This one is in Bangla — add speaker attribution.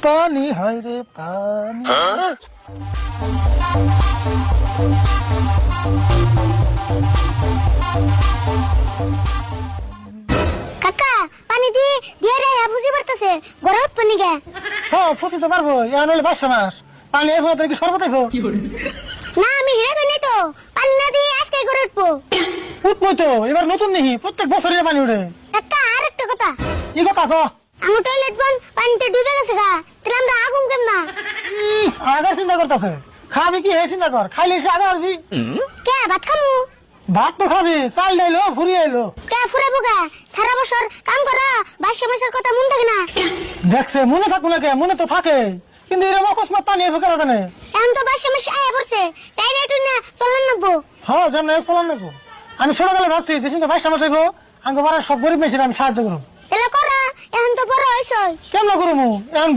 Speaker 1: পানি হয় রে পানি।
Speaker 2: কাকা পানি দিয়ে রে বুঝি পারতেছে গরম পানি গে।
Speaker 1: হ্যাঁ ফুসিতে পারবো, এখন হলে 5 মাস পানি এখন তোর কি শরবত খাবো?
Speaker 2: না আমি হেরে তো নেই তো পানি না দিয়ে আজকে গড়ে উঠবো।
Speaker 1: উঠবই তো, এবার নতুন নেই, প্রত্যেক বছরই পানি উঠে।
Speaker 2: কাকা আর একটা কথা,
Speaker 1: কি কথা কো?
Speaker 2: আমার টয়লেট বন পানিতে ডুবে গেছে গা, তাহলে আমরা আগুন কেন না?
Speaker 1: আগার চিন্তা করতেছে, খাবি কি হে চিন্তা কর, খাইলে এসে আগা হবি।
Speaker 2: কে ভাত খামু?
Speaker 1: ভাত তো খাবি, চাল ডাইলো ফুরি আইলো।
Speaker 2: কে ফুরাবো গা? সারা বছর কাম করা 22 মাসের কথা মন থাকে না?
Speaker 1: দেখছে মনে থাকবো না কে, মনে তো থাকে, কিন্তু এরকম অকস্মাৎ পানি এসে কেন জানে?
Speaker 2: এখন তো 22 মাস আয়া পড়ছে, তাই না একটু না চলেন নেবো।
Speaker 1: হ্যাঁ জানে চলার নেবো। আমি ছোটবেলায় ভাবছি যে শুনতে 22 মাস হইব, আঙ্গ পাড়ার সব গরিব মেয়েছিল আমি সাহায্য করবো।
Speaker 2: তাহলে করা, এখন তো বড় হইছই।
Speaker 1: কেমন করবো এখন?